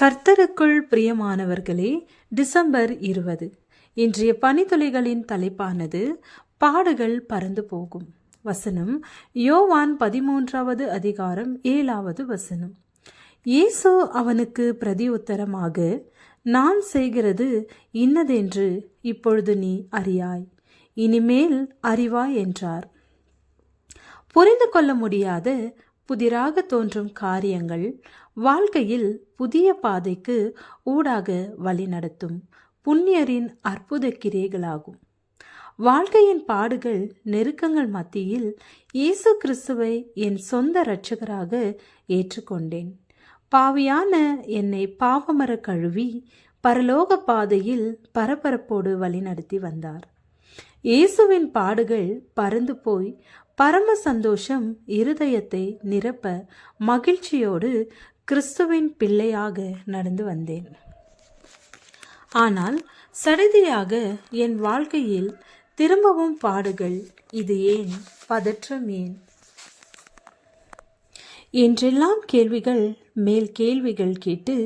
கர்த்தருக்குள் பிரியமானவர்களே, டிசம்பர் 20 இன்றைய பனித்துளிகளின் தலைப்பானது பாடுகள் பறந்து போகும். வசனம் யோவான் 13வது அதிகாரம் 7வது வசனம். இயேசு அவனுக்கு பிரதியுத்தரமாக, நான் செய்கிறது இன்னதென்று இப்பொழுது நீ அறியாய், இனிமேல் அறிவாய் என்றார். புரிந்து கொள்ள முடியாத புதிராக தோன்றும் காரியங்கள் வாழ்க்கையில் புதிய பாதைக்கு ஊடாக வழிநடத்தும் புண்ணியரின் அற்புத கிரியைகளாகும். வாழ்க்கையின் பாடுகள் நெருக்கங்கள் மத்தியில் இயேசு கிறிஸ்துவை என் சொந்த இரட்சகராக ஏற்றுக்கொண்டேன். பாவியான என்னை பாவமர கழுவி பரலோக பாதையில் பரபரப்போடு வழிநடத்தி வந்தார். இயேசுவின் பாடுகள் பறந்து போய் பரம சந்தோஷம் இருதயத்தை நிரப்ப மகிழ்ச்சியோடு கிறிஸ்துவின் பிள்ளையாக நடந்து வந்தேன். ஆனால் சடதியாக என் வாழ்க்கையில் திரும்பவும் பாடுகள். இது ஏன்? பதற்றம் ஏன்? என்றெல்லாம் கேள்விகள் மேல் கேள்விகள் கேட்டு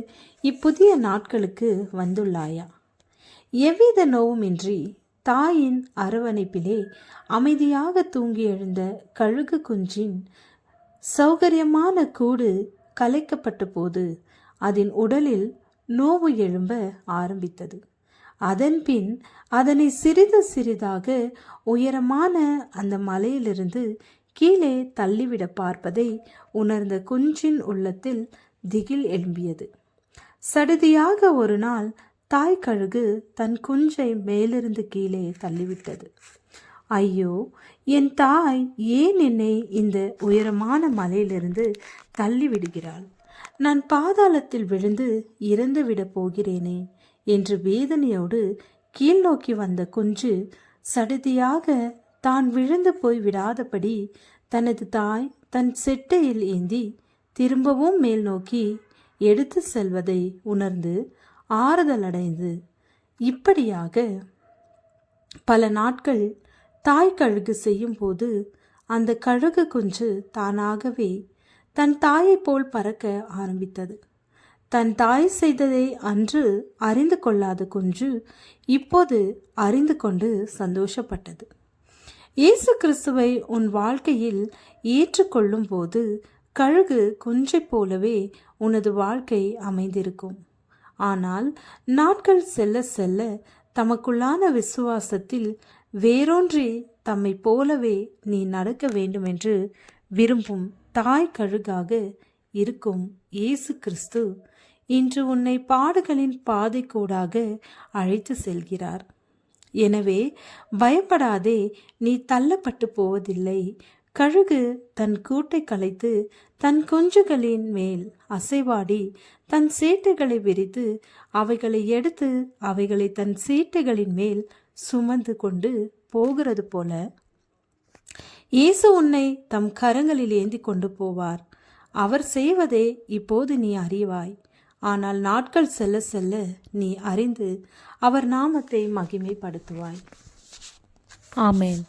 இப்புதிய நாட்களுக்கு வந்துள்ளாயா? எவ்வித நோவுமின்றி தாயின் அரவணைப்பிலே அமைதியாக தூங்கி எழுந்த கழுகு குஞ்சின் சௌகரியமான கூடு கலைக்கப்பட்ட போது அதன் உடலில் நோவு எழும்ப ஆரம்பித்தது. அதன்பின் அதனை சிறிது சிறிதாக உயரமான அந்த மலையிலிருந்து கீழே தள்ளிவிட பார்ப்பதை உணர்ந்த குஞ்சின் உள்ளத்தில் திகில் எழும்பியது. சடுதியாக ஒரு நாள் தாய் கழுகு தன் குஞ்சை மேலிருந்து கீழே தள்ளிவிட்டது. ஐயோ, என் தாய் ஏன் என்னை இந்த உயரமான மலையிலிருந்து தள்ளிவிடுகிறாள்? நான் பாதாளத்தில் விழுந்து இறந்துவிடப் போகிறேனே என்று வேதனையோடு கீழ் நோக்கி வந்த குஞ்சு சடுதியாக தான் விழுந்து போய் விடாதபடி தனது தாய் தன் செட்டையில் ஏந்தி திரும்பவும் மேல் நோக்கி எடுத்து செல்வதை உணர்ந்து ஆறுதல் அடைந்து, இப்படியாக பல நாட்கள் தாய் கழுகு செய்யும் போது அந்த கழுகு குஞ்சு தானாகவே தன் தாயை போல் பறக்க ஆரம்பித்தது. தன் தாய் செய்ததை அன்று அறிந்து கொள்ளாத குஞ்சு இப்போது அறிந்து கொண்டு சந்தோஷப்பட்டது. இயேசு கிறிஸ்துவை உன் வாழ்க்கையில் ஏற்றுக்கொள்ளும் போது கழுகு குஞ்சை போலவே உனது வாழ்க்கை அமைந்திருக்கும். ஆனால் நாட்கள் செல்ல செல்ல தமக்குள்ளான விசுவாசத்தில் வேரூன்றி தம்மை போலவே நீ நடக்க வேண்டுமென்று விரும்பும் தாய் கழுகாக இருக்கும் இயேசு கிறிஸ்து இன்று உன்னை பாடுகளின் பாதைக்கூடாக அழைத்து செல்கிறார். எனவே பயப்படாதே, நீ தள்ளப்பட்டு போவதில்லை. கழுகு தன் கூட்டை கலைத்து தன் குஞ்சுகளின் மேல் அசைவாடி தன் சேட்டைகளை விரித்து அவைகளை எடுத்து அவைகளை தன் சேட்டைகளின் மேல் சுமந்து கொண்டு போகிறது போல இயேசு உன்னை தம் கரங்களில் ஏந்தி கொண்டு போவார். அவர் செய்வதை இப்போது நீ அறிவாய். ஆனால் நாட்கள் செல்ல செல்ல நீ அறிந்து அவர் நாமத்தை மகிமைப்படுத்துவாய். ஆமென்.